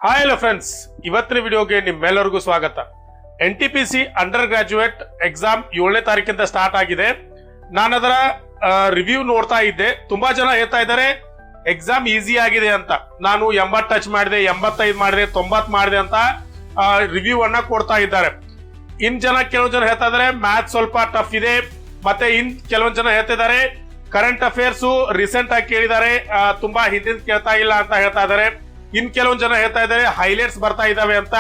Hi hello friends, ಇವತ್ತಿನ ವಿಡಿಯೋಗೆ ನಿಮ್ಮೆಲ್ಲರಿಗೂ ಸ್ವಾಗತ. NTPC ಅಂಡರ್ ಗ್ರಾಜುಯೇಟ್ ಎಕ್ಸಾಮ್ 7ನೇ ತಾರೀಕಿಂದ ಸ್ಟಾರ್ಟ್ ಆಗಿದೆ. ನಾನು ಅದರ ರಿವ್ಯೂ ನೋಡ್ತಾ ಇದ್ದೆ. ತುಂಬಾ ಜನ ಹೇಳ್ತಾ ಇದ್ದಾರೆ ಎಕ್ಸಾಮ್ ಈಸಿ ಆಗಿದೆ ಅಂತ. ನಾನು 80 ಟಚ್ ಮಾಡಿದೆ, 85 ಮಾಡಿದೆ, 90 ಮಾಡಿದೆ ಅಂತ ರಿವ್ಯೂ ಅನ್ನ ಕೊಡ್ತಾ ಇದ್ದಾರೆ. ಕೆಲವೊಂದು ಜನ ಹೇಳ್ತಾ ಇದ್ದಾರೆ ಮ್ಯಾಥ್ಸ್ ಸ್ವಲ್ಪ ಟಫ್ ಇದೆ, ಮತ್ತೆ ಕೆಲವೊಂದು ಜನ ಹೇಳ್ತಾ ಇದ್ದಾರೆ ಕರೆಂಟ್ ಅಫೇರ್ಸ್ ರೀಸೆಂಟ್ ಆಗಿ ಕೇಳಿದ್ದಾರೆ, ತುಂಬಾ ಹಿಂದಿನ ಕೇಳ್ತಾ ಇಲ್ಲ ಅಂತ ಹೇಳ್ತಾ ಇದ್ದಾರೆ. ಕೆಲವೊಂದು ಜನ ಹೇಳ್ತಾ ಇದ್ದಾರೆ ಹೈಲೈಟ್ಸ್ ಬರ್ತಾ ಇದಾವೆ ಅಂತ.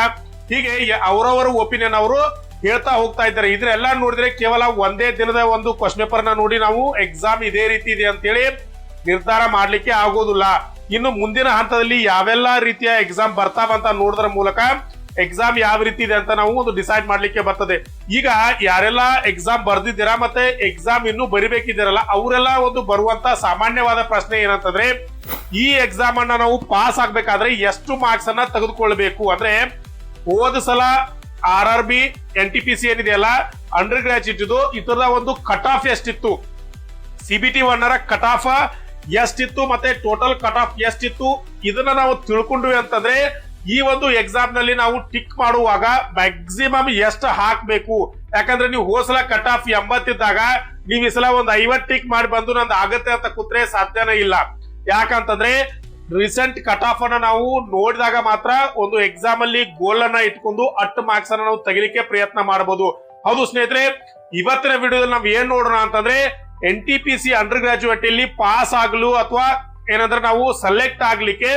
ಹೀಗೆ ಅವರವರ ಒಪಿನಿಯನ್ ಅವರು ಹೇಳ್ತಾ ಹೋಗ್ತಾ ಇದ್ದಾರೆ. ಇದನ್ನೆಲ್ಲ ನೋಡಿದ್ರೆ ಕೇವಲ ಒಂದೇ ದಿನದ ಒಂದು ಕ್ವಶನ್ ಪೇಪರ್ ನ ನೋಡಿ ನಾವು ಎಕ್ಸಾಮ್ ಇದೇ ರೀತಿ ಇದೆ ಅಂತೇಳಿ ನಿರ್ಧಾರ ಮಾಡ್ಲಿಕ್ಕೆ ಆಗೋದಿಲ್ಲ. ಇನ್ನು ಮುಂದಿನ ಹಂತದಲ್ಲಿ ಯಾವೆಲ್ಲ ರೀತಿಯ ಎಕ್ಸಾಮ್ ಬರ್ತಾವಂತ ನೋಡೋದ್ರ ಮೂಲಕ ಎಕ್ಸಾಮ್ ಯಾವ ರೀತಿ ಇದೆ ಅಂತ ನಾವು ಒಂದು ಡಿಸೈಡ್ ಮಾಡ್ಲಿಕ್ಕೆ ಬರ್ತದೆ. ಈಗ ಯಾರೆಲ್ಲ ಎಕ್ಸಾಮ್ ಬರ್ದಿದ್ದೀರಾ ಮತ್ತೆ ಎಕ್ಸಾಮ್ ಇನ್ನು ಬರಿಬೇಕಿದ್ದೀರಲ್ಲ ಅವರೆಲ್ಲ ಒಂದು ಬರುವಂತ ಸಾಮಾನ್ಯವಾದ ಪ್ರಶ್ನೆ ಏನಂತಂದ್ರೆ, ಈ ಎಕ್ಸಾಮ್ ಅನ್ನ ನಾವು ಪಾಸ್ ಆಗ್ಬೇಕಾದ್ರೆ ಎಷ್ಟು ಮಾರ್ಕ್ಸ್ ಅನ್ನ ತೆಗೆದುಕೊಳ್ಬೇಕು ಅಂದ್ರೆ, ಹೋದ ಸಲ RRB NTPC ಏನಿದೆಯಲ್ಲ ಅಂಡರ್ ಗ್ರಾಜುಯೇಟ್ ಇದರ ಒಂದು ಕಟ್ ಆಫ್ ಎಷ್ಟಿತ್ತು, CBT 1 ಕಟ್ ಆಫ್ ಎಷ್ಟಿತ್ತು ಮತ್ತೆ ಟೋಟಲ್ ಕಟ್ ಆಫ್ ಎಷ್ಟಿತ್ತು, ಇದನ್ನ ನಾವು ತಿಳ್ಕೊಂಡ್ವಿ ಅಂತಂದ್ರೆ ಈ ಒಂದು ಎಕ್ಸಾಮ್ ನಲ್ಲಿ ನಾವು ಟಿಕ್ ಮಾಡುವಾಗ ಮ್ಯಾಕ್ಸಿಮಮ್ ಎಷ್ಟು ಹಾಕ್ಬೇಕು. ಯಾಕಂದ್ರೆ ನೀವು ಹೋಸಲ ಕಟ್ ಆಫ್ 80 ಇದ್ದಾಗ ನೀವು ಈ ಸಲ ಒಂದು 50 ಟಿಕ್ ಮಾಡಿ ಬಂದು ನಂದು ಆಗತ್ತೆ ಅಂತ ಕೂತ್ರೆ ಸಾಧ್ಯನೇ ಇಲ್ಲ. ಯಾಕಂತಂದ್ರೆ ರೀಸೆಂಟ್ ಕಟ್ ಆಫ್ ಅನ್ನ ನಾವು ನೋಡಿದಾಗ ಮಾತ್ರ ಒಂದು ಎಕ್ಸಾಮ್ ಅಲ್ಲಿ ಗೋಲ್ ಅನ್ನ ಇಟ್ಕೊಂಡು 8 ಮಾರ್ಕ್ಸ್ ಅನ್ನ ನಾವು ತೆಗಿಲಿಕ್ಕೆ ಪ್ರಯತ್ನ ಮಾಡಬಹುದು. ಹೌದು ಸ್ನೇಹಿತರೆ, ಇವತ್ತಿನ ವಿಡಿಯೋದಲ್ಲಿ ನಾವು ಏನ್ ನೋಡೋಣ ಅಂತಂದ್ರೆ, NTPC ಅಂಡರ್ ಗ್ರಾಜುಯೇಟ್ ಅಲ್ಲಿ ಪಾಸ್ ಆಗಲು ಅಥವಾ ಏನಂದ್ರೆ ನಾವು ಸೆಲೆಕ್ಟ್ ಆಗ್ಲಿಕ್ಕೆ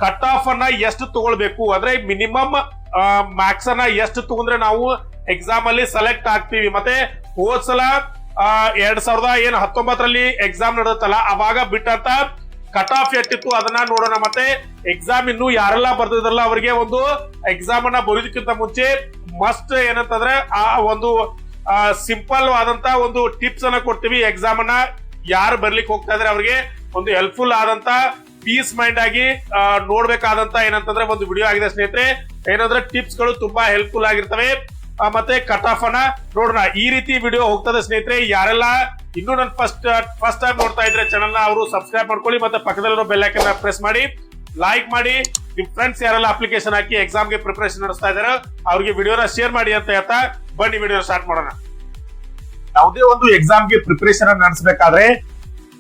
ಕಟ್ ಆಫ್ ಅನ್ನ ಎಷ್ಟು ತಗೊಳ್ಬೇಕು ಅಂದ್ರೆ ಮಿನಿಮಮ್ ಮಾರ್ಕ್ಸ್ ಅನ್ನ ಎಷ್ಟು ತಗೊಂಡ್ರೆ ನಾವು ಎಕ್ಸಾಮ್ ಅಲ್ಲಿ ಸೆಲೆಕ್ಟ್ ಆಗ್ತೀವಿ. ಮತ್ತೆ ಹೋದ್ ಸಲ 2019 ಎಕ್ಸಾಮ್ ನಡೆದತ್ತಲ್ಲ ಅವಾಗ ಬಿಟ್ಟಂತ ಕಟ್ ಆಫ್ ಎಷ್ಟಿತ್ತು ಅದನ್ನ ನೋಡೋಣ. ಮತ್ತೆ ಎಕ್ಸಾಮ್ ಇನ್ನು ಯಾರೆಲ್ಲ ಬರ್ದಿದ್ರಲ್ಲ ಅವರಿಗೆ ಒಂದು ಎಕ್ಸಾಮ್ ಅನ್ನ ಬರೋದಕ್ಕಿಂತ ಮುಂಚೆ ಮಸ್ಟ್ ಏನಂತಂದ್ರೆ ಆ ಒಂದು ಸಿಂಪಲ್ ಆದಂತ ಒಂದು ಟಿಪ್ಸ್ ಅನ್ನ ಕೊಡ್ತೀವಿ. ಎಕ್ಸಾಮ್ ಅನ್ನ ಯಾರು ಬರ್ಲಿಕ್ಕೆ ಹೋಗ್ತಾ ಇದ್ರೆ ಅವರಿಗೆ ಒಂದು ಹೆಲ್ಪ್ಫುಲ್ ಆದಂತ ಪೀಸ್ ಮೈಂಡ್ ಆಗಿ ನೋಡ್ಬೇಕಾದಂತ ಏನಂತಂದ್ರೆ ಒಂದು ವಿಡಿಯೋ ಆಗಿದೆ ಸ್ನೇಹಿತರೆ. ಏನಂದ್ರೆ ಟಿಪ್ಸ್ ಗಳು ತುಂಬಾ ಹೆಲ್ಪ್ಫುಲ್ ಆಗಿರ್ತವೆ. ಮತ್ತೆ ಕಟ್ ಆಫ್ ಅನ್ನ ನೋಡೋಣ. ಈ ರೀತಿ ವಿಡಿಯೋ ಹೋಗ್ತದೆ ಸ್ನೇಹಿತರೆ. ಯಾರೆಲ್ಲ ಇನ್ನೂ ನನ್ನ ಫಸ್ಟ್ ಟೈಮ್ ನೋಡ್ತಾ ಇದ್ರೆ ಚಾನಲ್ ನ ಅವರು ಸಬ್ಸ್ಕ್ರೈಬ್ ಮಾಡ್ಕೊಳ್ಳಿ, ಮತ್ತೆ ಪಕ್ಕದಲ್ಲಿರೋ ಬೆಲ್ ಐಕಾನ್ ಪ್ರೆಸ್ ಮಾಡಿ, ಲೈಕ್ ಮಾಡಿ. ನಿಮ್ ಫ್ರೆಂಡ್ಸ್ ಯಾರೆಲ್ಲ ಅಪ್ಲಿಕೇಶನ್ ಹಾಕಿ ಎಕ್ಸಾಮ್ ಗೆ ಪ್ರಿಪರೇಷನ್ ನಡೆಸ್ತಾ ಇದಾರೆ ಅವ್ರಿಗೆ ವಿಡಿಯೋನ ಶೇರ್ ಮಾಡಿ ಅಂತ ಹೇಳ್ತಾ ಬನ್ನಿ ವಿಡಿಯೋ ಸ್ಟಾರ್ಟ್ ಮಾಡೋಣ. ಯಾವುದೇ ಒಂದು ಎಕ್ಸಾಮ್ ಗೆ ಪ್ರಿಪರೇಷನ್ ನಡೆಸಬೇಕಾದ್ರೆ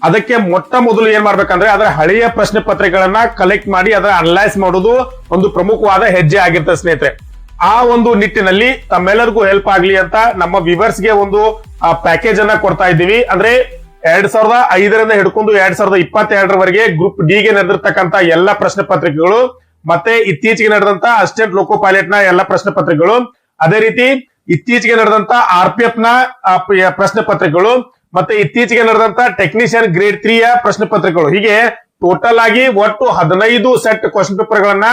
ಅದಕ್ಕೆ ಮೊಟ್ಟ ಮೊದಲು ಏನ್ ಮಾಡ್ಬೇಕಂದ್ರೆ ಅದರ ಹಳೆಯ ಪ್ರಶ್ನೆ ಪತ್ರಿಕೆಗಳನ್ನ ಕಲೆಕ್ಟ್ ಮಾಡಿ ಅದರ ಅನಲೈಸ್ ಮಾಡೋದು ಒಂದು ಪ್ರಮುಖವಾದ ಹೆಜ್ಜೆ ಆಗಿರ್ತದೆ ಸ್ನೇಹಿತರೆ. ಆ ಒಂದು ನಿಟ್ಟಿನಲ್ಲಿ ತಮ್ಮೆಲ್ಲರಿಗೂ ಹೆಲ್ಪ್ ಆಗ್ಲಿ ಅಂತ ನಮ್ಮ ವ್ಯೂವರ್ಸ್ ಗೆ ಒಂದು ಪ್ಯಾಕೇಜ್ ಅನ್ನ ಕೊಡ್ತಾ ಇದ್ದೀವಿ. ಅಂದ್ರೆ 2005 ಹಿಡ್ಕೊಂಡು 2022 ಗ್ರೂಪ್ ಡಿ ಗೆ ನಡೆದಿರ್ತಕ್ಕಂತ ಎಲ್ಲಾ ಪ್ರಶ್ನೆ ಪತ್ರಿಕೆಗಳು, ಮತ್ತೆ ಇತ್ತೀಚೆಗೆ ನಡೆದಂತ ಅಸಿಸ್ಟೆಂಟ್ ಲೋಕೋ ಪೈಲಟ್ ನ ಎಲ್ಲಾ ಪ್ರಶ್ನೆ ಪತ್ರಿಕೆಗಳು, ಅದೇ ರೀತಿ ಇತ್ತೀಚೆಗೆ ನಡೆದಂತ RPF ನ ಪ್ರಶ್ನೆ ಪತ್ರಿಕೆಗಳು, ಮತ್ತೆ ಇತ್ತೀಚೆಗೆ ನಡೆದಂತ ಟೆಕ್ನಿಷಿಯನ್ ಗ್ರೇಡ್ 3 ಯ ಪ್ರಶ್ನೆ ಪತ್ರಿಕೆಗಳು, ಹೀಗೆ ಟೋಟಲ್ ಆಗಿ ಒಟ್ಟು 15 ಸೆಟ್ ಕ್ವಶನ್ ಪೇಪರ್ ಗಳನ್ನ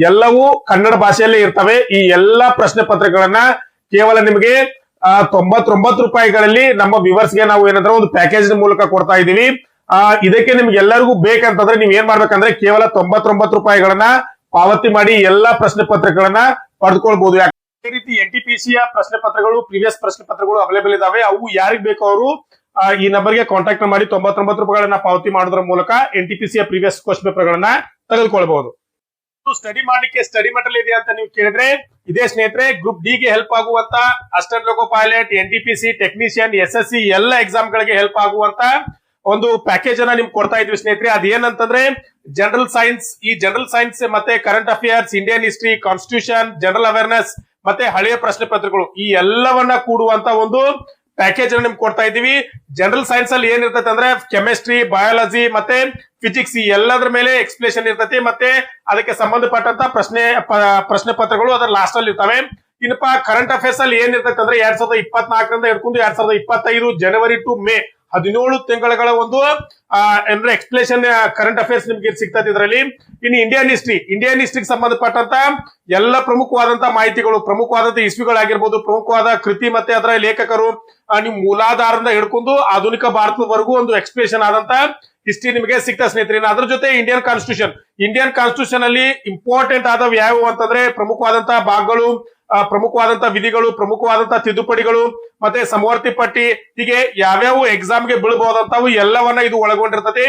ಎಲ್ಲವೂ ಕನ್ನಡ ಭಾಷೆಯಲ್ಲೇ ಇರ್ತವೆ. ಈ ಎಲ್ಲಾ ಪ್ರಶ್ನೆ ಪತ್ರಿಕೆಗಳನ್ನ ಕೇವಲ ನಿಮಗೆ 99 ರೂಪಾಯಿಗಳಲ್ಲಿ ನಮ್ಮ ವ್ಯೂವರ್ಸ್ ಗೆ ನಾವು ಏನಂದ್ರೆ ಒಂದು ಪ್ಯಾಕೇಜ್ ಮೂಲಕ ಕೊಡ್ತಾ ಇದೀವಿ. ಇದಕ್ಕೆ ನಿಮ್ಗೆ ಎಲ್ಲರಿಗೂ ಬೇಕಂತಂದ್ರೆ ನೀವ್ ಏನ್ ಮಾಡ್ಬೇಕಂದ್ರೆ ಕೇವಲ 99 ರೂಪಾಯಿಗಳನ್ನ ಪಾವತಿ ಮಾಡಿ ಎಲ್ಲಾ ಪ್ರಶ್ನೆ ಪತ್ರಿಕೆಗಳನ್ನ ಪಡೆದುಕೊಳ್ಬಹುದು. ಅದೇ ರೀತಿ NTPC ಯ ಪ್ರಶ್ನೆ ಪತ್ರಗಳು, ಪ್ರೀವಿಯಸ್ ಪ್ರಶ್ನೆ ಪತ್ರಗಳು ಅವೈಲೇಬಲ್ ಇದಾವೆ. ಅವು ಯಾರಿಗ್ ಬೇಕೋ ಅವರು ಈ ನಂಬರ್ಗೆ ಕಾಂಟ್ಯಾಕ್ಟ್ ಮಾಡಿ 99 ರೂಪಾಯಿಗಳನ್ನ ಪಾವತಿ ಮಾಡೋದ್ರ ಮೂಲಕ NTPC ಯ ಪ್ರೀವಿಯಸ್ ಕ್ವಶನ್ ಪೇಪರ್ ಗಳನ್ನ ತೆಗೆದುಕೊಳ್ಬಹುದು. ಸ್ಟಡಿ ಮಾಡ್ಲಿಕ್ಕೆ ಸ್ಟಡಿ ಮೆಟೀರಿಯಲ್ ಇದೆ ಅಂತ ನೀವು ಕೇಳಿದ್ರೆ ಇದೇ ಸ್ನೇಹಿತರೆ. ಗ್ರೂಪ್ ಡಿ ಗೆ ಹೆಲ್ಪ್ ಆಗುವಂತ ಅಸಿಸ್ಟೆಂಟ್ ಲೋಕೋ ಪೈಲಟ್, NTPC, ಟೆಕ್ನಿಷಿಯನ್, SSC ಎಲ್ಲ ಎಕ್ಸಾಮ್ ಗಳಿಗೆ ಹೆಲ್ಪ್ ಆಗುವಂತ ಒಂದು ಪ್ಯಾಕೇಜ್ ಅನ್ನ ನಿಮ್ಗೆ ಕೊಡ್ತಾ ಇದ್ವಿ ಸ್ನೇಹಿತರೆ. ಅದೇನಂತಂದ್ರೆ ಜನರಲ್ ಸೈನ್ಸ್, ಈ ಜನರಲ್ ಸೈನ್ಸ್ ಮತ್ತೆ current affairs, Indian history, constitution, general awareness ಮತ್ತೆ ಹಳೆಯ ಪ್ರಶ್ನೆ ಪತ್ರಿಕೆಗಳು ಈ ಎಲ್ಲವನ್ನ ಕೂಡುವಂತ ಒಂದು ಪ್ಯಾಕೇಜ್ ಅನ್ನು ನಿಮ್ಗೆ ಕೊಡ್ತಾ ಇದ್ದೀವಿ. ಜನರಲ್ ಸೈನ್ಸ್ ಅಲ್ಲಿ ಏನಿರ್ತೈತೆ ಅಂದ್ರೆ ಕೆಮಿಸ್ಟ್ರಿ, ಬಯಾಲಜಿ ಮತ್ತೆ ಫಿಸಿಕ್ಸ್ ಈ ಎಲ್ಲದ್ರ ಮೇಲೆ ಎಕ್ಸ್ಪ್ಲೇಷನ್ ಇರ್ತೈತಿ. ಮತ್ತೆ ಅದಕ್ಕೆ ಸಂಬಂಧಪಟ್ಟಂತ ಪ್ರಶ್ನೆ ಪತ್ರಗಳು ಅದರ ಲಾಸ್ಟ್ ಅಲ್ಲಿ ಇರ್ತವೆ. ಇನ್ನಪ್ಪ ಕರೆಂಟ್ ಅಫೇರ್ಸ್ ಅಲ್ಲಿ ಏನಿರ್ತೈತೆ ಅಂದ್ರೆ 2024 ಹಿಡ್ಕೊಂಡು 2025 ಜನವರಿ ಟು ಮೇ 17 ತಿಂಗಳ ಒಂದು ಅಂದ್ರೆ ಎಕ್ಸ್ಪ್ಲೇಷನ್ ಕರೆಂಟ್ ಅಫೇರ್ಸ್ ನಿಮ್ಗೆ ಸಿಗ್ತದೆ ಇದರಲ್ಲಿ. ಇನ್ನು ಇಂಡಿಯನ್ ಹಿಸ್ಟ್ರಿಗೆ ಸಂಬಂಧಪಟ್ಟಂತ ಎಲ್ಲ ಪ್ರಮುಖವಾದಂತ ಮಾಹಿತಿಗಳು, ಪ್ರಮುಖವಾದಂತ ಇಸ್ವಿಗಳಾಗಿರ್ಬೋದು, ಪ್ರಮುಖವಾದ ಕೃತಿ ಮತ್ತೆ ಅದರ ಲೇಖಕರು, ನೀವು ಮೂಲಾಧಾರದಿಂದ ಹಿಡ್ಕೊಂಡು ಆಧುನಿಕ ಭಾರತದವರೆಗೂ ಒಂದು ಎಕ್ಸ್ಪ್ಲೇಷನ್ ಆದಂತ ಹಿಸ್ಟ್ರಿ ನಿಮಗೆ ಸಿಗ್ತಾ ಸ್ನೇಹಿತರೆ. ಅದ್ರ ಜೊತೆ ಇಂಡಿಯನ್ ಕಾನ್ಸ್ಟಿಟ್ಯೂಷನ್ ಅಲ್ಲಿ ಇಂಪಾರ್ಟೆಂಟ್ ಆದವು ಯಾವುವು ಅಂತಂದ್ರೆ ಪ್ರಮುಖವಾದಂತಹ ಭಾಗಗಳು, ಪ್ರಮುಖವಾದಂತ ವಿಧಿಗಳು, ಪ್ರಮುಖವಾದಂತ ತಿದ್ದುಪಡಿಗಳು, ಮತ್ತೆ ಸಮವರ್ತಿ ಪಟ್ಟಿ, ಹೀಗೆ ಯಾವ್ಯಾವ ಎಕ್ಸಾಮ್ಗೆ ಬೀಳಬಹುದಂತಾವು ಎಲ್ಲವನ್ನ ಇದು ಒಳಗೊಂಡಿರ್ತದೆ.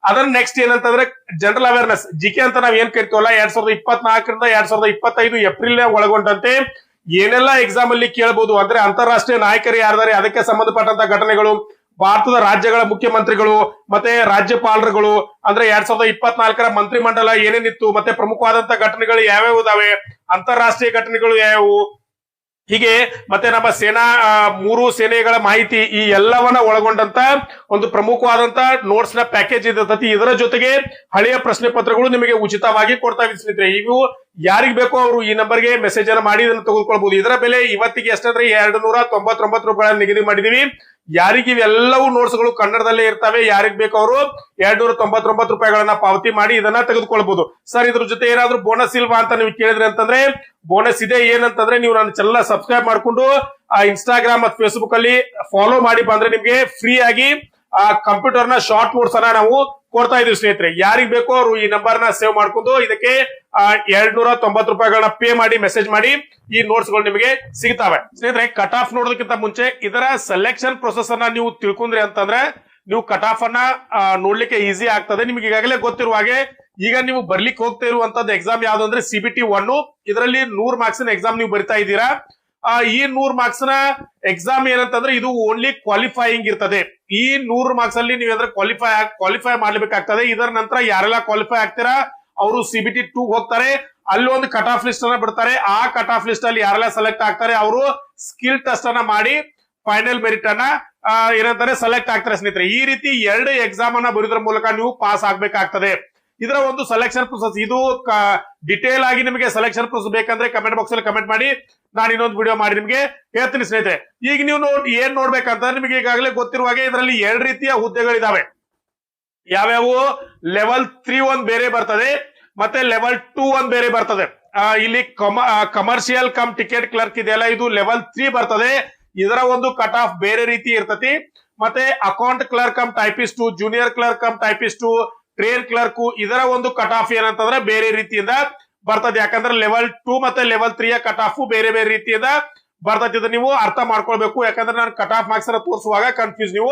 ಅದನ್ನ ನೆಕ್ಸ್ಟ್ ಏನಂತಂದ್ರೆ ಜನರಲ್ ಅವೇರ್ನೆಸ್ ಜಿಕೆ ಅಂತ ನಾವ್ ಏನ್ ಕರಿತೀವಲ್ಲ 2024ರಿಂದ 2025 ಏಪ್ರಿಲ್ ಒಳಗೊಂಡಂತೆ ಏನೆಲ್ಲ ಎಕ್ಸಾಮ್ ಅಲ್ಲಿ ಕೇಳಬಹುದು ಅಂದ್ರೆ ಅಂತಾರಾಷ್ಟ್ರೀಯ ನಾಯಕರು ಯಾರಿದ್ದಾರೆ, ಅದಕ್ಕೆ ಸಂಬಂಧಪಟ್ಟಂತ ಘಟನೆಗಳು, ಭಾರತದ ರಾಜ್ಯಗಳ ಮುಖ್ಯಮಂತ್ರಿಗಳು ಮತ್ತೆ ರಾಜ್ಯಪಾಲರುಗಳು ಅಂದ್ರೆ 2024ರ ಮಂತ್ರಿಮಂಡಲ ಏನೇನಿತ್ತು, ಮತ್ತೆ ಪ್ರಮುಖವಾದಂತ ಘಟನೆಗಳು ಯಾವ್ಯಾವ ಇದಾವೆ, ಅಂತಾರಾಷ್ಟ್ರೀಯ ಘಟನೆಗಳು ಯಾವ್ಯಾವು, ಹೀಗೆ ಮತ್ತೆ ನಮ್ಮ ಸೇನಾ 3 ಸೇನೆಗಳ ಮಾಹಿತಿ ಈ ಎಲ್ಲವನ್ನ ಒಳಗೊಂಡಂತ ಒಂದು ಪ್ರಮುಖವಾದಂತ ನೋಟ್ಸ್ ನ ಪ್ಯಾಕೇಜ್ ಇರ್ತತಿ. ಇದರ ಜೊತೆಗೆ ಹಳೆಯ ಪ್ರಶ್ನೆ ಪತ್ರಗಳು ನಿಮಗೆ ಉಚಿತವಾಗಿ ಕೊಡ್ತಾ ಸ್ನೇಹಿತರೆ. ಇವು ಯಾರಿಗ್ ಬೇಕೋ ಅವರು ಈ ನಂಬರ್ಗೆ ಮೆಸೇಜ್ ಅನ್ನು ಮಾಡಿ ಇದನ್ನು ತೆಗೆದುಕೊಳ್ಬಹುದು. ಇದರ ಬೆಲೆ ಇವತ್ತಿಗೆ ಎಷ್ಟಂದ್ರೆ 299 ರೂಪಾಯಿಗಳನ್ನು ನಿಗದಿ ಮಾಡಿದೀವಿ. ಯಾರಿಗೆ ಇವೆಲ್ಲವೂ ನೋಟ್ಸ್ ಗಳು ಕನ್ನಡದಲ್ಲೇ ಇರ್ತವೆ, ಯಾರಿಗ್ ಬೇಕೋ ಅವರು 299 ರೂಪಾಯಿಗಳನ್ನ ಪಾವತಿ ಮಾಡಿ ಇದನ್ನ ತೆಗೆದುಕೊಳ್ಬಹುದು. ಸರ್ ಇದ್ರ ಜೊತೆ ಏನಾದ್ರು ಬೋನಸ್ ಇಲ್ವಾ ಅಂತ ನೀವು ಕೇಳಿದ್ರಿ ಅಂತಂದ್ರೆ ಬೋನಸ್ ಇದೆ. ಏನಂತಂದ್ರೆ ನೀವು ನನ್ನ ಚಾನೆಲ್ ಸಬ್ಸ್ಕ್ರೈಬ್ ಮಾಡ್ಕೊಂಡು ಇನ್ಸ್ಟಾಗ್ರಾಮ್ ಮತ್ತು ಫೇಸ್ಬುಕ್ ಅಲ್ಲಿ ಫಾಲೋ ಮಾಡಿ ಬಂದ್ರೆ ನಿಮ್ಗೆ ಫ್ರೀ ಆಗಿ ಕಂಪ್ಯೂಟರ್ ನ ಶಾರ್ಟ್ ನೋಟ್ಸ್ ಅನ್ನ ನಾವು ಕೊಡ್ತಾ ಇದೀವಿ ಸ್ನೇಹಿತರೆ. ಯಾರಿಗ್ ಬೇಕೋ ಅವರು ಈ ನಂಬರ್ ನ ಸೇವ್ ಮಾಡ್ಕೊಂಡು ಇದಕ್ಕೆ 290 ರೂಪಾಯಿಗಳನ್ನ ಪೇ ಮಾಡಿ ಮೆಸೇಜ್ ಮಾಡಿ ಈ ನೋಟ್ಸ್ ಗಳು ನಿಮಗೆ ಸಿಗ್ತವೆ ಸ್ನೇಹಿತರೆ. ಕಟ್ ಆಫ್ ನೋಡೋದಕ್ಕಿಂತ ಮುಂಚೆ ಇದರ ಸೆಲೆಕ್ಷನ್ ಪ್ರೊಸೆಸ್ ಅನ್ನ ನೀವು ತಿಳ್ಕೊಂಡ್ರಿ ಅಂತಂದ್ರೆ ನೀವು ಕಟ್ ಆಫ್ ಅನ್ನ ನೋಡ್ಲಿಕ್ಕೆ ಈಸಿ ಆಗ್ತದೆ. ನಿಮ್ಗೆ ಈಗಾಗಲೇ ಗೊತ್ತಿರುವ ಹಾಗೆ ಈಗ ನೀವು ಬರ್ಲಿಕ್ಕೆ ಹೋಗ್ತಾ ಇರುವಂತದ್ದು ಎಕ್ಸಾಮ್ ಯಾವ್ದು ಅಂದ್ರೆ CBT 1. ಇದರಲ್ಲಿ 100 ಮಾರ್ಕ್ಸ್ ಎಕ್ಸಾಮ್ ನೀವು ಬರಿತಾ ಇದ್ದೀರಾ. ಈ 100 ಮಾರ್ಕ್ಸ್ ನ ಎಕ್ಸಾಮ್ ಏನಂತಂದ್ರೆ ಇದು ಓನ್ಲಿ ಕ್ವಾಲಿಫೈಯಿಂಗ್ ಇರ್ತದೆ. ಈ 100 ಮಾರ್ಕ್ಸ್ ಅಲ್ಲಿ ನೀವು ಅಂದ್ರೆ ಕ್ವಾಲಿಫೈ ಮಾಡ್ಲೇಬೇಕಾಗ್ತದೆ. ಇದರ ನಂತರ ಯಾರೆಲ್ಲ ಕ್ವಾಲಿಫೈ ಆಗ್ತೀರಾ ಅವರು CBT 2 ಹೋಗ್ತಾರೆ. ಅಲ್ಲಿ ಒಂದು ಕಟ್ ಆಫ್ ಲಿಸ್ಟ್ ಅನ್ನ ಬಿಡ್ತಾರೆ. ಆ ಕಟ್ ಆಫ್ ಲಿಸ್ಟ್ ಅಲ್ಲಿ ಯಾರೆಲ್ಲ ಸೆಲೆಕ್ಟ್ ಆಗ್ತಾರೆ ಅವರು ಸ್ಕಿಲ್ ಟೆಸ್ಟ್ ಅನ್ನ ಮಾಡಿ ಫೈನಲ್ ಮೆರಿಟ್ ಅನ್ನ ಏನಂತಾರೆ ಸೆಲೆಕ್ಟ್ ಆಗ್ತಾರೆ ಸ್ನೇಹಿತರೆ. ಈ ರೀತಿ 2 ಎಕ್ಸಾಮ್ ಅನ್ನ ಬರೆಯೋದ್ರ ಮೂಲಕ ನೀವು ಪಾಸ್ ಆಗ್ಬೇಕಾಗ್ತದೆ. ಇದರ ಒಂದು ಸೆಲೆಕ್ಷನ್ ಪ್ರೊಸೆಸ್ ಇದು ಡಿಟೇಲ್ ಆಗಿ ನಿಮಗೆ ಸೆಲೆಕ್ಷನ್ ಪ್ರೊಸೆಸ್ ಬೇಕಂದ್ರೆ ಕಮೆಂಟ್ ಬಾಕ್ಸ್ ಅಲ್ಲಿ ಕಮೆಂಟ್ ಮಾಡಿ, ನಾನು ಇನ್ನೊಂದು ವಿಡಿಯೋ ಮಾಡಿ ನಿಮಗೆ ಹೇಳ್ತೀನಿ ಸ್ನೇಹಿತರೆ. ಈಗ ನೀವು ಏನ್ ನೋಡ್ಬೇಕಂತ ನಿಮಗೆ ಈಗಾಗಲೇ ಗೊತ್ತಿರುವ ಹಾಗೆ ಇದರಲ್ಲಿ 2 ರೀತಿಯ ಹುದ್ದೆಗಳಿದಾವೆ. ಯಾವ್ಯಾವು? ಲೆವೆಲ್ 3 1 ಬೇರೆ ಬರ್ತದೆ, ಮತ್ತೆ ಲೆವೆಲ್ 2 1 ಬೇರೆ ಬರ್ತದೆ. ಇಲ್ಲಿ ಕಮರ್ಷಿಯಲ್ ಕಮ್ ಟಿಕೆಟ್ ಕ್ಲರ್ಕ್ ಇದೆಯಲ್ಲ ಇದು ಲೆವೆಲ್ 3 ಬರ್ತದೆ. ಇದರ ಒಂದು ಕಟ್ ಆಫ್ ಬೇರೆ ರೀತಿ ಇರ್ತತಿ. ಮತ್ತೆ account clerk come typist, junior clerk come typist, train clerk ಇದರ ಒಂದು ಕಟ್ ಆಫ್ ಏನಂತಂದ್ರೆ ಬೇರೆ ರೀತಿಯಿಂದ ಬರ್ತದೆ. ಯಾಕಂದ್ರೆ ಲೆವೆಲ್ 2 ಮತ್ತೆ ಲೆವೆಲ್ 3 ಕಟ್ ಆಫ್ ಬೇರೆ ಬೇರೆ ರೀತಿಯಿಂದ ಬರ್ತದೆ. ಇದು ನೀವು ಅರ್ಥ ಮಾಡ್ಕೊಳ್ಬೇಕು. ಯಾಕಂದ್ರೆ ನಾನು ಕಟ್ ಆಫ್ ಮಾರ್ಕ್ಸ್ ಅನ್ನ ತೋರಿಸುವಾಗ ಕನ್ಫ್ಯೂಸ್ ನೀವು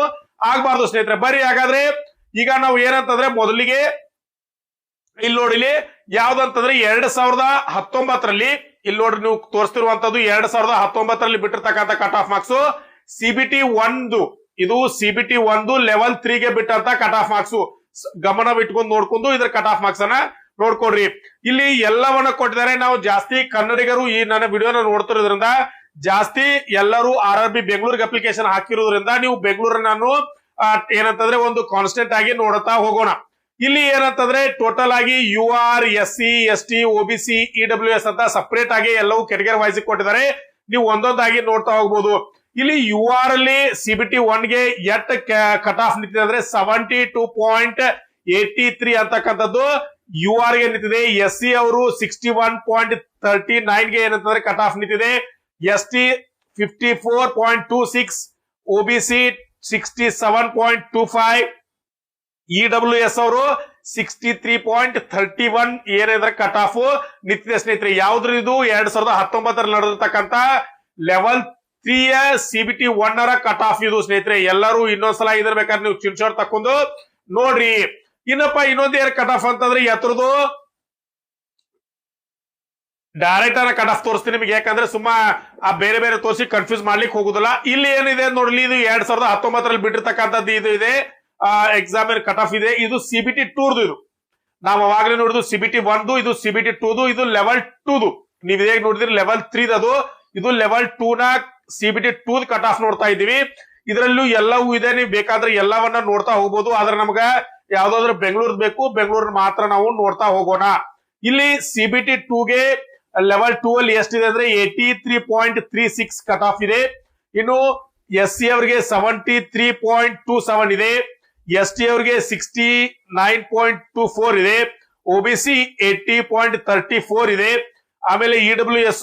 ಆಗ್ಬಾರ್ದು ಸ್ನೇಹಿತರೆ. ಬರ್ರಿ ಹಾಗಾದ್ರೆ ಈಗ ನಾವು ಏನಂತಂದ್ರೆ ಮೊದಲಿಗೆ ಇಲ್ಲಿ ನೋಡಿಲಿ ಯಾವ್ದಂತಂದ್ರೆ 2019ರಲ್ಲಿ ಇಲ್ಲಿ ನೋಡ್ರಿ ನೀವು ತೋರಿಸ್ತಿರುವಂತದ್ದು 2019ರಲ್ಲಿ ಬಿಟ್ಟಿರ್ತಕ್ಕಂಥ ಕಟ್ ಆಫ್ ಮಾರ್ಕ್ಸ್ CBT 1 ಇದು CBT 1 ಲೆವೆಲ್ 3 ಗೆ ಬಿಟ್ಟಂತ ಕಟ್ ಆಫ್ ಮಾರ್ಕ್ಸ್. ಗಮನವಿಟ್ಕೊಂಡು ನೋಡ್ಕೊಂಡು ಇದ್ರ ಕಟ್ ಆಫ್ ಮಾರ್ಕ್ಸ್ ಅನ್ನ ನೋಡ್ಕೊಡ್ರಿ. ಇಲ್ಲಿ ಎಲ್ಲವನ್ನ ಕೊಟ್ಟಿದ್ದಾರೆ. ನಾವು ಜಾಸ್ತಿ ಕನ್ನಡಿಗರು ಈ ನನ್ನ ವಿಡಿಯೋನ ನೋಡ್ತಿರೋದ್ರಿಂದ ಜಾಸ್ತಿ ಎಲ್ಲರೂ RRB ಬೆಂಗಳೂರಿಗೆ ಅಪ್ಲಿಕೇಶನ್ ಹಾಕಿರೋದ್ರಿಂದ ನೀವು ಬೆಂಗಳೂರನ್ನು ಏನಂತಂದ್ರೆ ಒಂದು ಕಾನ್ಸ್ಟೆಂಟ್ ಆಗಿ ನೋಡ್ತಾ ಹೋಗೋಣ. ಇಲ್ಲಿ ಏನಂತಂದ್ರೆ ಟೋಟಲ್ ಆಗಿ UR SC ST OBC EWS ಅಂತ ಸಪರೇಟ್ ಆಗಿ ಎಲ್ಲವೂ ಕೆಟಗರಿ ವೈಸ್ ಕೊಟ್ಟಿದ್ದಾರೆ. ನೀವು ಒಂದೊಂದಾಗಿ ನೋಡ್ತಾ ಹೋಗ್ಬೋದು. ಇಲ್ಲಿ UR ಅಲ್ಲಿ CBT 1 ಗೆ ಎಟ್ ಕಟ್ ಆಫ್ ನಿಂತಿದೆ ಅಂದ್ರೆ 72.83 ಅಂತಕ್ಕಂಥದ್ದು UR ಗೆ ನಿಂತಿದೆ. SC ಅವರು 61.39 ಗೆ ಏನಂತಂದ್ರೆ ಕಟ್ ಆಫ್ ನಿಂತಿದೆ. ST 54.26, OBC 67.25, EWS ಅವರು 63.31 ಏನಿದ್ರೆ ಕಟ್ ಆಫ್ ನಿಂತಿದೆ ಸ್ನೇಹಿತರೆ. ಯಾವ್ದ್ರ ಇದು 2019ರಲ್ಲಿ ನಡೆದಿರ್ತಕ್ಕಂಥ ಲೆವೆಲ್ 3 CBT 1 ಕಟ್ ಆಫ್ ಇದು ಸ್ನೇಹಿತರೆ. ಎಲ್ಲರೂ ಇನ್ನೊಂದ್ಸಲ ಇದ್ರ ಬೇಕಾದ್ರೆ ನೀವು ಸ್ಕ್ರೀನ್ಶಾಟ್ ತಕೊಂಡು ನೋಡ್ರಿ. ಇನ್ನೊಂದು ಏನ್ ಕಟ್ ಆಫ್ ಅಂತಂದ್ರೆ ಎತ್ರದು ಡೈರೆಕ್ಟ್ ಕಟ್ ಆಫ್ ತೋರಿಸ್ತೀನಿ ನಿಮಗೆ. ಯಾಕಂದ್ರೆ ಸುಮ್ಮಾ ಆ ಬೇರೆ ಬೇರೆ ತೋರಿಸಿ ಕನ್ಫ್ಯೂಸ್ ಮಾಡ್ಲಿಕ್ಕೆ ಹೋಗುದಿಲ್ಲ. ಇಲ್ಲಿ ಏನಿದೆ ನೋಡ್ಲಿ ಇದು 2019ರಲ್ಲಿ ಬಿಟ್ಟಿರ್ತಕ್ಕಂಥದ್ದು ಇದು ಇದೆ ಎಕ್ಸಾಮ್ ಕಟ್ ಆಫ್ ಇದೆ. ಇದು CBT 2 ಇದು ನಾವು ಅವಾಗಲೇ ನೋಡಿದ್ವಿ. CBT 1 ಇದು CBT 2 ಇದು ಲೆವೆಲ್ 2 ನೀವು ಇದೇ ನೋಡಿದ್ರಿ ಲೆವೆಲ್ 3 ಅದು. ಇದು ಲೆವೆಲ್ 2 ನ CBT 2 ಕಟ್ ಆಫ್ ನೋಡ್ತಾ ಇದೀವಿ. ಇದರಲ್ಲೂ ಎಲ್ಲವೂ ಇದೆ. ನೀವು ಬೇಕಾದ್ರೆ ಎಲ್ಲವನ್ನ ನೋಡ್ತಾ ಹೋಗ್ಬೋದು. ಆದ್ರೆ ನಮ್ಗ ಯಾವ್ದಾದ್ರು ಬೆಂಗಳೂರು ಬೇಕು, ಬೆಂಗಳೂರು ಮಾತ್ರ ನಾವು ನೋಡ್ತಾ ಹೋಗೋಣ. ಇಲ್ಲಿ CBT 2 ಗೆ ಲೆವೆಲ್ 2 ಅಲ್ಲಿ ಎಷ್ಟಿದೆ ಅಂದ್ರೆ 83.36 ಕಟ್ ಆಫ್ ಇದೆ. ಇನ್ನು SC ಅವರಿಗೆ 73.27 ಇದೆ. ST ಅವರಿಗೆ 69.24 ಇದೆ. OBC 80.34 ಇದೆ. ಆಮೇಲೆ EWS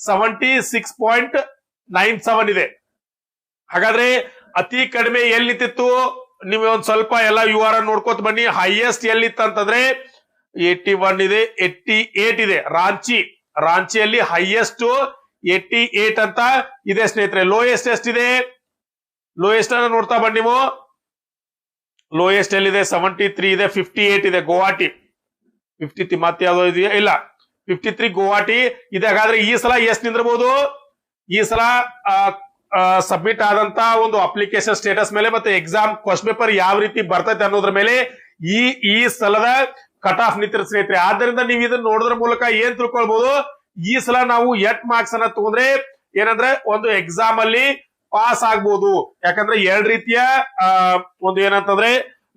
76.97 ಇದೆ. ಹಾಗಾದ್ರೆ ಅತಿ ಕಡಿಮೆ ಎಲ್ಲಿ ನಿಂತಿತ್ತು ನೀವು ಒಂದ್ ಸ್ವಲ್ಪ ಎಲ್ಲ UR ನೋಡ್ಕೋತ ಬನ್ನಿ. ಹೈಯೆಸ್ಟ್ ಎಲ್ಲಿತ್ತು ಅಂತಂದ್ರೆ 81 ಇದೆ, 88 ಇದೆ. ರಾಂಚಿಯಲ್ಲಿ ಹೈಯೆಸ್ಟ್ 88 ಅಂತ ಇದೆ ಸ್ನೇಹಿತರೆ. ಲೋಯೆಸ್ಟ್ ಎಷ್ಟಿದೆ? ಲೋಯೆಸ್ಟ್ ಅನ್ನ ನೋಡ್ತಾ ಬನ್ನಿ ನೀವು. ಲೋಯೆಸ್ಟ್ ಎಲ್ಲಿದೆ 73 ಇದೆ, 58 ಇದೆ ಗುವಾಹಟಿ, 53 ಮತ್ತೆ ಯಾವ್ದೋ ಇದೆಯಾ ಇಲ್ಲ 53 ಗುವಾಹಟಿ ಇದೆ. ಹಾಗಾದ್ರೆ ಈ ಸಲ ಎಷ್ಟು ನಿಂದಿರಬಹುದು? ಈ ಸಲ ಸಬ್ಮಿಟ್ ಆದಂತ ಒಂದು ಅಪ್ಲಿಕೇಶನ್ ಸ್ಟೇಟಸ್ ಮೇಲೆ ಮತ್ತೆ ಎಕ್ಸಾಮ್ ಕ್ವಶನ್ ಪೇಪರ್ ಯಾವ ರೀತಿ ಬರ್ತೈತೆ ಅನ್ನೋದ್ರ ಮೇಲೆ ಈ ಸಲದ ಕಟ್ ಆಫ್ ನಿಂತಿರ ಸ್ನೇಹಿತರೆ. ಆದ್ದರಿಂದ ನೀವು ಇದನ್ನ ನೋಡೋದ್ರ ಮೂಲಕ ಏನ್ ತಿಳ್ಕೊಳ್ಬಹುದು, ಈ ಸಲ ನಾವು ಎಟ್ ಮಾರ್ಕ್ಸ್ ಅನ್ನ ತಗೊಂಡ್ರೆ ಏನಂದ್ರೆ ಒಂದು ಎಕ್ಸಾಮ್ ಅಲ್ಲಿ ಪಾಸ್ ಆಗ್ಬಹುದು. ಯಾಕಂದ್ರೆ ಎರಡ್ ರೀತಿಯ ಒಂದು ಏನಂತಂದ್ರೆ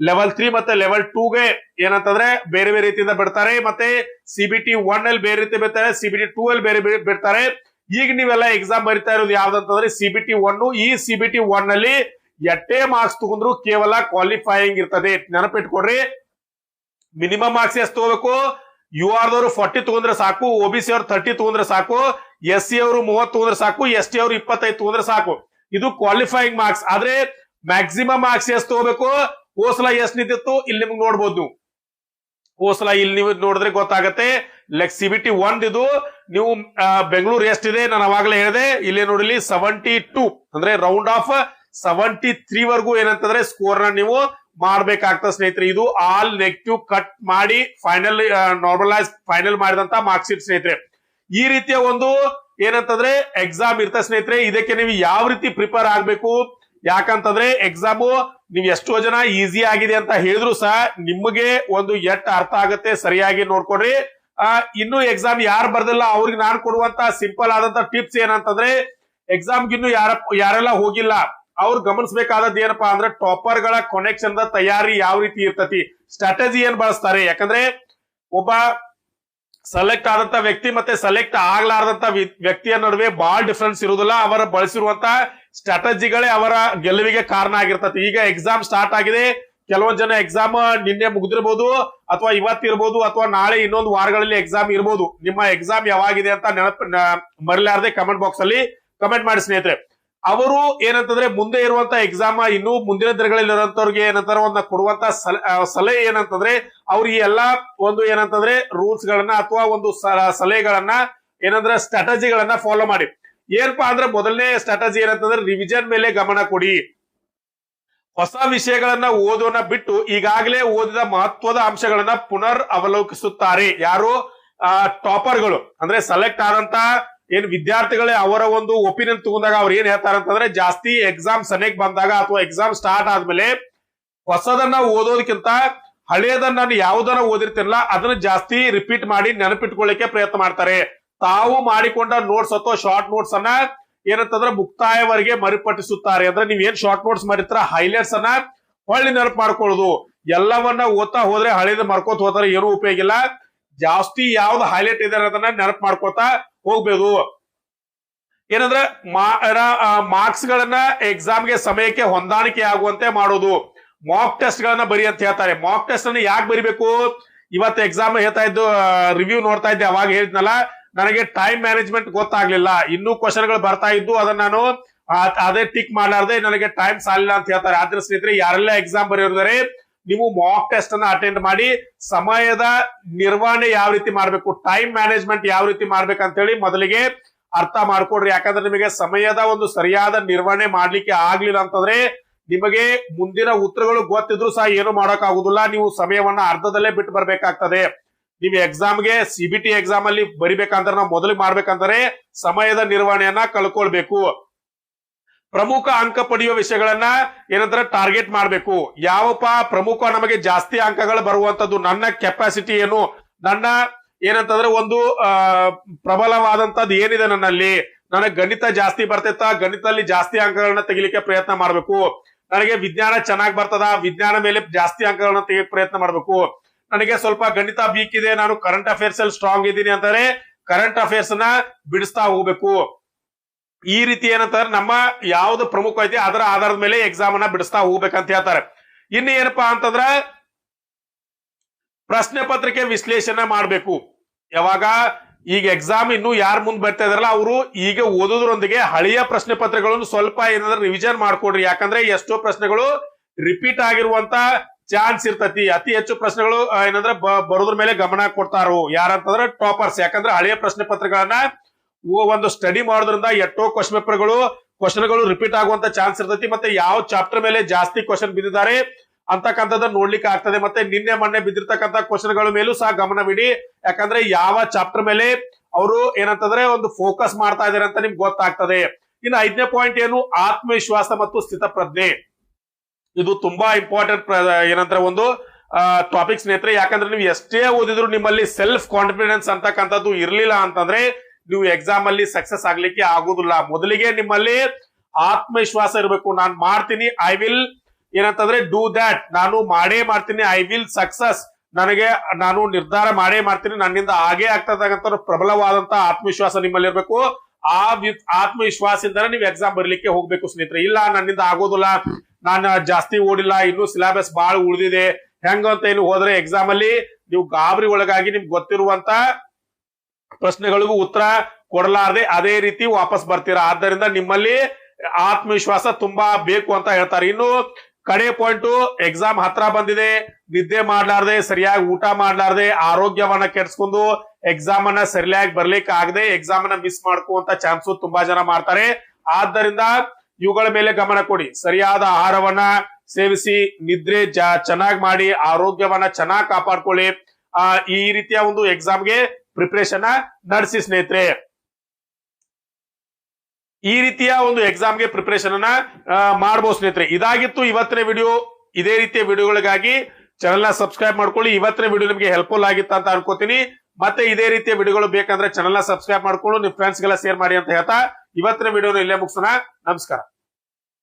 ಲೆವೆಲ್ 3 ಮತ್ತೆ ಲೆವೆಲ್ 2 ಗೆ ಏನಂತಂದ್ರೆ ಬೇರೆ ಬೇರೆ ರೀತಿಯಿಂದ ಬಿಡ್ತಾರೆ. ಮತ್ತೆ CBT 1 ಅಲ್ಲಿ ಬೇರೆ ರೀತಿ ಬಿಡ್ತಾರೆ, CBT 2 ಅಲ್ಲಿ ಬೇರೆ ಬೇರೆ ಬಿಡ್ತಾರೆ. ಈಗ ನೀವೆಲ್ಲ ಎಕ್ಸಾಮ್ ಬರಿತಾ ಇರೋದು ಯಾವ್ದಂತಂದ್ರೆ CBT 1. ಈ CBT 1 ಅಲ್ಲಿ ಎಷ್ಟೇ ಮಾರ್ಕ್ಸ್ ತಗೊಂಡ್ರು ಕೇವಲ ಕ್ವಾಲಿಫೈಯಿಂಗ್ ಇರ್ತದೆ. ನೆನಪಿಟ್ಕೊಡ್ರಿ, ಮಿನಿಮಮ್ ಮಾರ್ಕ್ಸ್ ಎಷ್ಟು ತಗೋಬೇಕು? UR ದವರು 40 ತಗೊಂಡ್ರೆ ಸಾಕು, OBC ಅವ್ರು 30 ತಗೊಂಡ್ರೆ ಸಾಕು, SC ಅವರು 30 ತಗೊಂಡ್ರೆ ಸಾಕು, ST ಅವರು 25 ತಗೊಂಡ್ರೆ ಸಾಕು. ಇದು ಕ್ವಾಲಿಫೈಯಿಂಗ್ ಮಾರ್ಕ್ಸ್. ಆದ್ರೆ ಮ್ಯಾಕ್ಸಿಮಮ್ ಮಾರ್ಕ್ಸ್ ಎಷ್ಟು ತಗೋಬೇಕು? ಹೋಸಲ ಎಷ್ಟು ನಿಂತಿತ್ತು ಇಲ್ಲಿ ನಿಮ್ಗೆ ನೋಡ್ಬೋದು. ಹೋಸಲ ಇಲ್ಲಿ ನೀವು ನೋಡಿದ್ರೆ ಗೊತ್ತಾಗತ್ತೆ. ಲೈಕ್ CBT 1 ಇದು ನೀವು ಬೆಂಗಳೂರು ಎಷ್ಟಿದೆ ನಾನು ಅವಾಗಲೇ ಹೇಳಿದೆ. ಇಲ್ಲಿ ನೋಡಿಲಿ 72 ಅಂದ್ರೆ ರೌಂಡ್ ಆಫ್ 73 ವರ್ಗೂ ಏನಂತಂದ್ರೆ ಸ್ಕೋರ್ ನ ನೀವು ಮಾಡ್ಬೇಕಾಗ್ತದೆ ಸ್ನೇಹಿತರೆ. ಇದು ಆಲ್ ನೆಗೆಟಿವ್ ಕಟ್ ಮಾಡಿ ಫೈನಲ್ ನಾರ್ಮಲೈಸ್ ಫೈನಲ್ ಮಾಡಿದಂತ ಮಾರ್ಕ್ಸ್ ಶೀಟ್ ಸ್ನೇಹಿತರೆ. ಈ ರೀತಿಯ ಒಂದು ಏನಂತಂದ್ರೆ ಎಕ್ಸಾಮ್ ಇರ್ತದೆ ಸ್ನೇಹಿತರೆ. ಇದಕ್ಕೆ ನೀವು ಯಾವ ರೀತಿ ಪ್ರಿಪೇರ್ ಆಗ್ಬೇಕು? ಯಾಕಂತಂದ್ರೆ ಎಕ್ಸಾಮು ನೀವು ಎಷ್ಟೋ ಜನ ಈಸಿ ಆಗಿದೆ ಅಂತ ಹೇಳಿದ್ರು ಸಹ ನಿಮಗೆ ಒಂದು ಅರ್ಥ ಆಗುತ್ತೆ, ಸರಿಯಾಗಿ ನೋಡ್ಕೊಡ್ರಿ. ಇನ್ನು ಎಕ್ಸಾಮ್ ಯಾರು ಬರ್ದಿಲ್ಲ ಅವ್ರಿಗೆ ನಾನು ಕೊಡುವಂತ ಸಿಂಪಲ್ ಆದಂತ ಟಿಪ್ಸ್ ಏನಂತಂದ್ರೆ, ಎಕ್ಸಾಮ್ಗೆ ಇನ್ನು ಯಾರೆಲ್ಲ ಹೋಗಿಲ್ಲ ಅವ್ರು ಗಮನಿಸಬೇಕಾದದ್ದು ಏನಪ್ಪಾ ಅಂದ್ರೆ ಟಾಪರ್ ಗಳ ಕನೆಕ್ಷನ್ ತಯಾರಿ ಯಾವ ರೀತಿ ಇರ್ತತಿ, ಸ್ಟ್ರಾಟಜಿ ಏನ್ ಬಳಸ್ತಾರೆ. ಯಾಕಂದ್ರೆ ಒಬ್ಬ ಸೆಲೆಕ್ಟ್ ಆದಂತ ವ್ಯಕ್ತಿ ಮತ್ತೆ ಸೆಲೆಕ್ಟ್ ಆಗ್ಲಾರ್ದಂತ ವ್ಯಕ್ತಿಯ ನಡುವೆ ಬಹಳ ಡಿಫರೆನ್ಸ್ ಇರುವುದಿಲ್ಲ. ಅವರ ಬಳಸಿರುವಂತ ಸ್ಟ್ರಾಟಜಿಗಳೇ ಅವರ ಗೆಲುವಿಗೆ ಕಾರಣ ಆಗಿರ್ತತಿ. ಈಗ ಎಕ್ಸಾಮ್ ಸ್ಟಾರ್ಟ್ ಆಗಿದೆ, ಕೆಲವೊಂದ್ ಜನ ಎಕ್ಸಾಮ್ ನಿನ್ನೆ ಮುಗಿದಿರ್ಬೋದು ಅಥವಾ ಇವತ್ತಿರ್ಬೋದು ಅಥವಾ ನಾಳೆ ಇನ್ನೊಂದು ವಾರಗಳಲ್ಲಿ ಎಕ್ಸಾಮ್ ಇರ್ಬೋದು. ನಿಮ್ಮ ಎಕ್ಸಾಮ್ ಯಾವಾಗಿದೆ ಅಂತ ಮರಿಲಾರದೆ ಕಮೆಂಟ್ ಬಾಕ್ಸ್ ಅಲ್ಲಿ ಕಮೆಂಟ್ ಮಾಡಿ ಸ್ನೇಹಿತರೆ. ಅವರು ಏನಂತಂದ್ರೆ ಮುಂದೆ ಇರುವಂತ ಎಕ್ಸಾಮ್ ಇನ್ನು ಮುಂದಿನ ದಿನಗಳಲ್ಲಿ ಇರುವಂತವ್ರಿಗೆ ಏನಂತಾರೆ ಒಂದು ಕೊಡುವಂತ ಸಲಹೆ ಏನಂತಂದ್ರೆ ಅವ್ರಿಗೆ ಎಲ್ಲಾ ಒಂದು ಏನಂತಂದ್ರೆ ರೂಲ್ಸ್ ಗಳನ್ನ ಅಥವಾ ಒಂದು ಸಲಹೆಗಳನ್ನ ಏನಂದ್ರೆ ಸ್ಟ್ರಾಟಜಿಗಳನ್ನ ಫಾಲೋ ಮಾಡಿ. ಏನಪ್ಪಾ ಅಂದ್ರೆ ಮೊದಲನೇ ಸ್ಟ್ರಾಟಜಿ ಏನಂತಂದ್ರೆ ರಿವಿಷನ್ ಮೇಲೆ ಗಮನ ಕೊಡಿ. ಹೊಸ ವಿಷಯಗಳನ್ನ ಓದೋನ ಬಿಟ್ಟು ಈಗಾಗಲೇ ಓದಿದ ಮಹತ್ವದ ಅಂಶಗಳನ್ನ ಪುನರ್ ಅವಲೋಕಿಸುತ್ತಾರೆ. ಯಾರು? ಟಾಪರ್ಗಳು ಅಂದ್ರೆ ಸೆಲೆಕ್ಟ್ ಆದಂತ ಏನ್ ವಿದ್ಯಾರ್ಥಿಗಳೇ ಅವರ ಒಂದು ಒಪಿನಿಯನ್ ತಗೊಂಡಾಗ ಅವ್ರು ಏನ್ ಹೇಳ್ತಾರಂತಂದ್ರೆ ಜಾಸ್ತಿ ಎಕ್ಸಾಮ್ ಸನೇಕ್ ಬಂದಾಗ ಅಥವಾ ಎಕ್ಸಾಮ್ ಸ್ಟಾರ್ಟ್ ಆದ್ಮೇಲೆ ಹೊಸದನ್ನ ಓದೋದಕ್ಕಿಂತ ಹಳೆಯದನ್ನ ನಾನು ಯಾವ್ದನ್ನ ಓದಿರ್ತಿರಲ್ಲ ಅದನ್ನ ಜಾಸ್ತಿ ರಿಪೀಟ್ ಮಾಡಿ ನೆನಪಿಟ್ಕೊಳ್ಳಿಕ್ಕೆ ಪ್ರಯತ್ನ ಮಾಡ್ತಾರೆ. ತಾವು ಮಾಡಿಕೊಂಡ ನೋಟ್ಸ್ ಅಥವಾ ಶಾರ್ಟ್ ನೋಟ್ಸ್ ಅನ್ನ ಏನಂತಂದ್ರೆ ಮುಕ್ತಾಯವರೆಗೆ ಮರುಪಠಿಸುತ್ತಾರೆ. ಅಂದ್ರೆ ನೀವ್ ಏನ್ ಶಾರ್ಟ್ ನೋಟ್ಸ್ ಮರಿತಾರ ಹೈಲೈಟ್ಸ್ ಅನ್ನ ಹೊಳ್ಳಿ ನೆನಪು ಮಾಡ್ಕೊಳ್ಳೋದು. ಎಲ್ಲವನ್ನ ಓದ್ತಾ ಹೋದ್ರೆ ಹಳೆದ ಮರ್ಕೋತ ಹೋದ್ರೆ ಏನೂ ಉಪಯೋಗ ಇಲ್ಲ. ಜಾಸ್ತಿ ಯಾವ್ದು ಹೈಲೈಟ್ ಇದೆ ಅದನ್ನ ನೆನಪು ಮಾಡ್ಕೋತಾ ಹೋಗ್ಬೇಕು. ಏನಂದ್ರೆ ಮಾರ್ಕ್ಸ್ ಗಳನ್ನ ಎಕ್ಸಾಮ್ಗೆ ಸಮಯಕ್ಕೆ ಹೊಂದಾಣಿಕೆ ಆಗುವಂತೆ ಮಾಡೋದು. ಮಾಕ್ ಟೆಸ್ಟ್ ಗಳನ್ನ ಬರಿ ಅಂತ ಹೇಳ್ತಾರೆ. ಮಾಕ್ ಟೆಸ್ಟ್ ಅನ್ನ ಯಾಕೆ ಬರಿಬೇಕು? ಇವತ್ತು ಎಕ್ಸಾಮ್ ಹೇಳ್ತಾ ಇದ್ದು ರಿವ್ಯೂ ನೋಡ್ತಾ ಇದ್ದೆ, ಅವಾಗ ಹೇಳಿದ್ನಲ್ಲ ನನಗೆ ಟೈಮ್ ಮ್ಯಾನೇಜ್ಮೆಂಟ್ ಗೊತ್ತಾಗ್ಲಿಲ್ಲ, ಇನ್ನೂ ಕ್ವಶನ್ ಗಳು ಬರ್ತಾ ಇದ್ದು ಅದನ್ನ ನಾನು ಅದೇ ಟಿಕ್ ಮಾಡಲಾರ್ದೆ ನನಗೆ ಟೈಮ್ ಸಾಲಿಲ್ಲ ಅಂತ ಹೇಳ್ತಾರೆ. ಆದ್ರೆ ಸ್ನೇಹಿತರೆ ಯಾರೆಲ್ಲ ಎಕ್ಸಾಮ್ ಬರೆಯೋದಾರೆ ನೀವು ಮಾಕ್ ಟೆಸ್ಟ್ ಅನ್ನ ಅಟೆಂಡ್ ಮಾಡಿ ಸಮಯದ ನಿರ್ವಹಣೆ ಯಾವ ರೀತಿ ಮಾಡ್ಬೇಕು, ಟೈಮ್ ಮ್ಯಾನೇಜ್ಮೆಂಟ್ ಯಾವ ರೀತಿ ಮಾಡ್ಬೇಕಂತ ಹೇಳಿ ಮೊದಲಿಗೆ ಅರ್ಥ ಮಾಡ್ಕೊಡ್ರಿ. ಯಾಕಂದ್ರೆ ನಿಮಗೆ ಸಮಯದ ಒಂದು ಸರಿಯಾದ ನಿರ್ವಹಣೆ ಮಾಡ್ಲಿಕ್ಕೆ ಆಗ್ಲಿಲ್ಲ ಅಂತಂದ್ರೆ ನಿಮಗೆ ಮುಂದಿನ ಉತ್ತರಗಳು ಗೊತ್ತಿದ್ರು ಸಹ ಏನು ಮಾಡಕ್ ಆಗುದಿಲ್ಲ. ನೀವು ಸಮಯವನ್ನ ಅರ್ಧದಲ್ಲೇ ಬಿಟ್ಟು ಬರ್ಬೇಕಾಗ್ತದೆ. ನೀವು ಎಕ್ಸಾಮ್ಗೆ CBT ಎಕ್ಸಾಮ್ ಅಲ್ಲಿ ಬರಿಬೇಕಂದ್ರೆ ನಾವು ಮೊದಲಿಗೆ ಮಾಡ್ಬೇಕಂದ್ರೆ ಸಮಯದ ನಿರ್ವಹಣೆಯನ್ನ ಕಳ್ಕೊಳ್ಬೇಕು. ಪ್ರಮುಖ ಅಂಕ ಪಡೆಯುವ ವಿಷಯಗಳನ್ನ ಏನಂದ್ರೆ ಟಾರ್ಗೆಟ್ ಮಾಡ್ಬೇಕು. ಯಾವಪ್ಪ ಪ್ರಮುಖ ನಮಗೆ ಜಾಸ್ತಿ ಅಂಕಗಳು ಬರುವಂತದ್ದು, ನನ್ನ ಕೆಪಾಸಿಟಿ ಏನು, ನನ್ನ ಏನಂತಂದ್ರೆ ಒಂದು ಪ್ರಬಲವಾದಂತದ್ದು ಏನಿದೆ ನನ್ನಲ್ಲಿ, ನನಗೆ ಗಣಿತ ಜಾಸ್ತಿ ಬರ್ತೈತ, ಗಣಿತದಲ್ಲಿ ಜಾಸ್ತಿ ಅಂಕಗಳನ್ನ ತೆಗಿಲಿಕ್ಕೆ ಪ್ರಯತ್ನ ಮಾಡ್ಬೇಕು. ನನಗೆ ವಿಜ್ಞಾನ ಚೆನ್ನಾಗಿ ಬರ್ತದ, ವಿಜ್ಞಾನ ಮೇಲೆ ಜಾಸ್ತಿ ಅಂಕಗಳನ್ನ ತೆಗಿಯಕ್ಕೆ ಪ್ರಯತ್ನ ಮಾಡ್ಬೇಕು. ನನಗೆ ಸ್ವಲ್ಪ ಗಣಿತ ವೀಕ್ ಇದೆ, ನಾನು ಕರೆಂಟ್ ಅಫೇರ್ಸ್ ಅಲ್ಲಿ ಸ್ಟ್ರಾಂಗ್ ಇದ್ದೀನಿ ಅಂತಾರೆ ಕರೆಂಟ್ ಅಫೇರ್ಸ್ ನ ಬಿಡಿಸ್ತಾ ಹೋಗ್ಬೇಕು. ಈ ರೀತಿ ಏನಂತಾರೆ ನಮ್ಮ ಯಾವ್ದು ಪ್ರಮುಖ ಐತಿ ಅದರ ಆಧಾರದ ಮೇಲೆ ಎಕ್ಸಾಮ್ ಅನ್ನ ಬಿಡಿಸ್ತಾ ಹೋಗ್ಬೇಕಂತ ಹೇಳ್ತಾರೆ. ಇನ್ನು ಏನಪ್ಪಾ ಅಂತಂದ್ರ ಪ್ರಶ್ನೆ ಪತ್ರಿಕೆ ವಿಶ್ಲೇಷಣೆ ಮಾಡ್ಬೇಕು. ಯಾವಾಗ ಈಗ ಎಕ್ಸಾಮ್ ಇನ್ನು ಯಾರು ಮುಂದ್ ಬರ್ತಾ ಇದಾರಲ್ಲ ಅವರು ಈಗ ಓದೋದ್ರೊಂದಿಗೆ ಹಳೆಯ ಪ್ರಶ್ನೆ ಪತ್ರಿಕೆಗಳನ್ನು ಸ್ವಲ್ಪ ಏನಾದ್ರೆ ರಿವಿಷನ್ ಮಾಡ್ಕೊಡ್ರಿ. ಯಾಕಂದ್ರೆ ಎಷ್ಟೋ ಪ್ರಶ್ನೆಗಳು ರಿಪೀಟ್ ಆಗಿರುವಂತ ಚಾನ್ಸ್ ಇರ್ತತಿ. ಅತಿ ಹೆಚ್ಚು ಪ್ರಶ್ನೆಗಳು ಏನಂದ್ರೆ ಬರೋದ್ರ ಮೇಲೆ ಗಮನ ಕೊಡ್ತಾರೋ ಯಾರಂತಂದ್ರೆ ಟಾಪರ್ಸ್. ಯಾಕಂದ್ರೆ ಹಳೆಯ ಪ್ರಶ್ನೆ ಪತ್ರಿಕೆಗಳನ್ನ ಒಂದು ಸ್ಟಡಿ ಮಾಡೋದ್ರಿಂದ ಎಷ್ಟೋ ಕ್ವಶನ್ಗಳು ರಿಪೀಟ್ ಆಗುವಂತ ಚಾನ್ಸ್ ಇರ್ತೈತಿ. ಮತ್ತೆ ಯಾವ ಚಾಪ್ಟರ್ ಮೇಲೆ ಜಾಸ್ತಿ ಕ್ವಶನ್ ಬಿದ್ದಿದ್ದಾರೆ ಅಂತಕ್ಕಂಥದ್ದನ್ನ ನೋಡ್ಲಿಕ್ಕೆ ಆಗ್ತದೆ. ಮತ್ತೆ ನಿನ್ನೆ ಮೊನ್ನೆ ಬಿದ್ದಿರ್ತಕ್ಕಂಥ ಕ್ವಶನ್ಗಳ ಮೇಲೂ ಸಹ ಗಮನವಿಡಿ. ಯಾಕಂದ್ರೆ ಯಾವ ಚಾಪ್ಟರ್ ಮೇಲೆ ಅವರು ಏನಂತಂದ್ರೆ ಒಂದು ಫೋಕಸ್ ಮಾಡ್ತಾ ಇದಾರೆ ಅಂತ ನಿಮ್ಗೆ ಗೊತ್ತಾಗ್ತದೆ. ಇನ್ನು 5ನೇ ಪಾಯಿಂಟ್ ಏನು, ಆತ್ಮವಿಶ್ವಾಸ ಮತ್ತು ಸ್ಥಿತಪ್ರಜ್ಞೆ. ಇದು ತುಂಬಾ ಇಂಪಾರ್ಟೆಂಟ್ ಏನಂದ್ರೆ ಒಂದು ಟಾಪಿಕ್ ಸ್ನೇಹಿತರೆ. ಯಾಕಂದ್ರೆ ನೀವು ಎಷ್ಟೇ ಓದಿದ್ರು ನಿಮ್ಮಲ್ಲಿ ಸೆಲ್ಫ್ ಕಾನ್ಫಿಡೆನ್ಸ್ ಅಂತಕ್ಕಂಥದ್ದು ಇರ್ಲಿಲ್ಲ ಅಂತಂದ್ರೆ ನೀವು ಎಕ್ಸಾಮ್ ಅಲ್ಲಿ ಸಕ್ಸಸ್ ಆಗ್ಲಿಕ್ಕೆ ಆಗುದಿಲ್ಲ. ಮೊದಲಿಗೆ ನಿಮ್ಮಲ್ಲಿ ಆತ್ಮವಿಶ್ವಾಸ ಇರಬೇಕು. ನಾನು ಮಾಡ್ತೀನಿ, ಐ ವಿಲ್ ಏನಂತಂದ್ರೆ ಡೂ ದ್ಯಾಟ್, ನಾನು ಮಾಡೇ ಮಾಡ್ತೀನಿ, ಐ ವಿಲ್ ಸಕ್ಸಸ್, ನಾನು ನಿರ್ಧಾರ ಮಾಡೇ ಮಾಡ್ತೀನಿ, ನನ್ನಿಂದ ಆಗೇ ಆಗ್ತಕ್ಕಂಥ ಪ್ರಬಲವಾದಂತ ಆತ್ಮವಿಶ್ವಾಸ ನಿಮ್ಮಲ್ಲಿ ಇರಬೇಕು. ಆ ಆತ್ಮವಿಶ್ವಾಸದಿಂದ ನೀವು ಎಕ್ಸಾಮ್ ಬರ್ಲಿಕ್ಕೆ ಹೋಗ್ಬೇಕು ಸ್ನೇಹಿತರೆ. ಇಲ್ಲ ನನ್ನಿಂದ ಆಗೋದಿಲ್ಲ, ನಾನು ಜಾಸ್ತಿ ಓಡಿಲ್ಲ, ಇನ್ನು ಸಿಲೆಬಸ್ ಬಹಳ ಉಳಿದಿದೆ ಹೆಂಗಂತ ಏನು ಹೋದ್ರೆ ಎಕ್ಸಾಮ್ ಅಲ್ಲಿ ನೀವು ಗಾಬರಿ ಒಳಗಾಗಿ ನಿಮ್ಗೆ ಗೊತ್ತಿರುವಂತ ಪ್ರಶ್ನೆಗಳಿಗೂ ಉತ್ತರ ಕೊಡಲಾರದೆ ಅದೇ ರೀತಿ ವಾಪಸ್ ಬರ್ತೀರಾ. ಆದ್ದರಿಂದ ನಿಮ್ಮಲ್ಲಿ ಆತ್ಮವಿಶ್ವಾಸ ತುಂಬಾ ಬೇಕು ಅಂತ ಹೇಳ್ತಾರೆ. ಇನ್ನು ಕಡೆ ಪಾಯಿಂಟ್, ಎಕ್ಸಾಮ್ ಹತ್ರ ಬಂದಿದೆ, ನಿದ್ದೆ ಮಾಡ್ಲಾರ್ದೆ, ಸರಿಯಾಗಿ ಊಟ ಮಾಡ್ಲಾರ್ದೆ, ಆರೋಗ್ಯವನ್ನ ಕೆಡ್ಸ್ಕೊಂಡು ಎಕ್ಸಾಮ್ ಅನ್ನ ಸರಿಯಾಗಿ ಬರ್ಲಿಕ್ಕೆ ಆಗದೆ ಎಕ್ಸಾಮ್ ಅನ್ನ ಮಿಸ್ ಮಾಡ್ಕುವಂತ ಚಾನ್ಸು ತುಂಬಾ ಜನ ಮಾಡ್ತಾರೆ. ಆದ್ದರಿಂದ ಇವುಗಳ ಮೇಲೆ ಗಮನ ಕೊಡಿ. ಸರಿಯಾದ ಆಹಾರವನ್ನ ಸೇವಿಸಿ, ನಿದ್ರೆ ಚೆನ್ನಾಗಿ ಮಾಡಿ, ಆರೋಗ್ಯವನ್ನ ಚೆನ್ನಾಗಿ ಕಾಪಾಡ್ಕೊಳ್ಳಿ. ಈ ರೀತಿಯ ಒಂದು ಎಕ್ಸಾಮ್ಗೆ ಪ್ರಿಪರೇಷನ್ ನಡೆಸಿ ಸ್ನೇಹಿತರೆ. ಈ ರೀತಿಯ ಒಂದು ಎಕ್ಸಾಮ್ಗೆ ಪ್ರಿಪರೇಷನ್ ಅನ್ನ ಮಾಡಬಹುದು ಸ್ನೇಹಿತರೆ. ಇದಾಗಿತ್ತು ಇವತ್ತಿನ ವಿಡಿಯೋ. ಇದೇ ರೀತಿಯ ವಿಡಿಯೋಗಳಿಗಾಗಿ ಚಾನೆಲ್ ನ ಸಬ್ಸ್ಕ್ರೈಬ್ ಮಾಡ್ಕೊಳ್ಳಿ. ಇವತ್ತಿನ ವಿಡಿಯೋ ನಿಮಗೆ ಹೆಲ್ಪ್ಫುಲ್ ಆಗಿತ್ತು ಅಂತ ಅನ್ಕೋತೀನಿ. ಮತ್ತೆ ಇದೇ ರೀತಿಯ ವಿಡಿಯೋಗಳು ಬೇಕಂದ್ರೆ ಚಾನೆಲ್ ನ ಸಬ್ಸ್ಕ್ರೈಬ್ ಮಾಡ್ಕೊಂಡು ನಿಮ್ ಫ್ರೆಂಡ್ಸ್ ಗೆಲ್ಲ ಶೇರ್ ಮಾಡಿ ಅಂತ ಹೇಳ್ತಾ ಇವತ್ತಿನ ವಿಡಿಯೋನ ಇಲ್ಲೇ ಮುಗಿಸೋಣ. ನಮಸ್ಕಾರ.